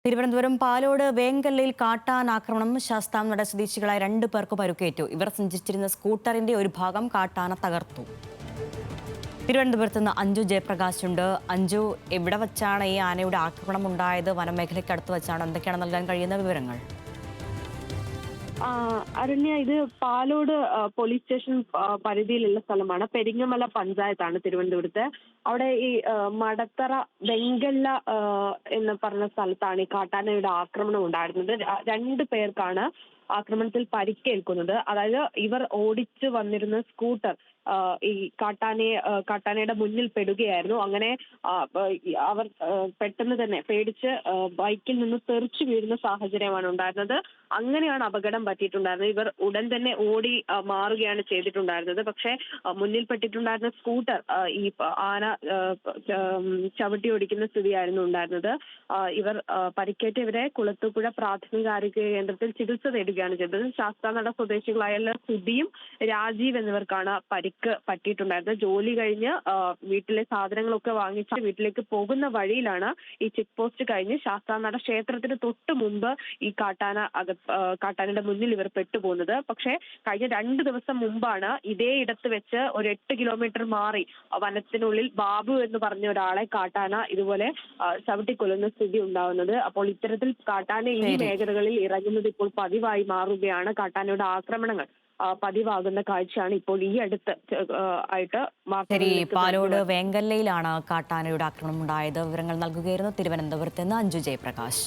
തിരുവനന്തപുരം പാലോട് വേങ്കല്ലയിൽ കാട്ടാൻ ആക്രമണം. ശാസ്താംനട സ്വദേശികളായ 2 പേർക്ക് പരുക്കേറ്റു. ഇവർ സഞ്ചരിച്ചിരുന്ന സ്കൂട്ടറിന്റെ ഒരു ഭാഗം കാട്ടാന തകർത്തു. തിരുവനന്തപുരത്ത് നിന്ന് അഞ്ജു ജയപ്രകാശ് ഉണ്ട്. അഞ്ജു, എവിടെ വച്ചാണ് ഈ ആനയുടെ ആക്രമണം ഉണ്ടായത്? വനമേഖലയ്ക്ക് അടുത്ത് വെച്ചാണ്. എന്തൊക്കെയാണ് നൽകാൻ കഴിയുന്ന വിവരങ്ങൾ? അരണ്യ, ഇത് പാലോട് പോലീസ് സ്റ്റേഷൻ പരിധിയിലുള്ള സ്ഥലമാണ്. പെരിങ്ങമല പഞ്ചായത്താണ് തിരുവനന്തപുരത്ത്. അവിടെ ഈ മടത്തറ വെങ്കല്ല എന്ന് പറഞ്ഞ സ്ഥലത്താണ് ഈ കാട്ടാനയുടെ ആക്രമണം ഉണ്ടായിരുന്നത്. 2 പേർക്കാണ് ആക്രമണത്തിൽ പരിക്കേൽക്കുന്നത്. അതായത് ഇവർ ഓടിച്ചു വന്നിരുന്ന സ്കൂട്ടർ ഈ കാട്ടാനയുടെ മുന്നിൽ പെടുകയായിരുന്നു. അങ്ങനെ അവർ പെട്ടെന്ന് തന്നെ പേടിച്ച് ബൈക്കിൽ നിന്ന് തെറിച്ചു വീഴുന്ന സാഹചര്യമാണ് ഉണ്ടായിരുന്നത്. അങ്ങനെയാണ് അപകടം പറ്റിയിട്ടുണ്ടായിരുന്നത്. ഇവർ ഉടൻ തന്നെ ഓടി മാറുകയാണ് ചെയ്തിട്ടുണ്ടായിരുന്നത്. പക്ഷേ മുന്നിൽ പെട്ടിട്ടുണ്ടായിരുന്ന സ്കൂട്ടർ ഈ ആന ചവിട്ടി ഓടിക്കുന്ന സ്ഥിതിയായിരുന്നു ഉണ്ടായിരുന്നത്. ഇവർ പരിക്കേറ്റ ഇവരെ കുളത്തൂപ്പുഴ പ്രാഥമികാരോഗ്യ കേന്ദ്രത്തിൽ ചികിത്സ തേടുകയാണ് ചെയ്തത്. ശാസ്താനട സ്വദേശികളായ സുധിയും രാജീവ് എന്നിവർക്കാണ് പരിക്ക് പറ്റിയിട്ടുണ്ടായിരുന്നത്. ജോലി കഴിഞ്ഞ് വീട്ടിലെ സാധനങ്ങളൊക്കെ വാങ്ങിച്ച് വീട്ടിലേക്ക് പോകുന്ന വഴിയിലാണ് ഈ ചെക്ക് പോസ്റ്റ് കഴിഞ്ഞ് ശാസ്താനട ക്ഷേത്രത്തിന് തൊട്ട് മുമ്പ് ഈ കാട്ടാനയുടെ മുന്നിൽ ഇവർ പെട്ടുപോകുന്നത്. പക്ഷേ കഴിഞ്ഞ 2 ദിവസം മുമ്പാണ് ഇതേ ഇടത്ത് വെച്ച് ഒരു 8 കിലോമീറ്റർ മാറി വനത്തിനുള്ളിൽ ബാബു എന്ന് പറഞ്ഞ ഒരാളെ കാട്ടാന ഇതുപോലെ ചവിട്ടിക്കൊല്ലുന്ന സ്ഥിതി ഉണ്ടാവുന്നത്. അപ്പോൾ ഇത്തരത്തിൽ കാട്ടാന ഈ മേഖലകളിൽ ഇറങ്ങുന്നത് ഇപ്പോൾ പതിവായി മാറുകയാണ്. കാട്ടാനയുടെ ആക്രമണങ്ങൾ പതിവാകുന്ന കാഴ്ചയാണ് ഇപ്പോൾ ഈ അടുത്ത് ആയിട്ട് പാലോട് വേങ്കല്ലയിലാണ് കാട്ടാനയുടെ ആക്രമണം ഉണ്ടായത്. വിവരങ്ങൾ നൽകുകയായിരുന്നു തിരുവനന്തപുരത്ത് നിന്ന് അഞ്ജു ജയപ്രകാശ്.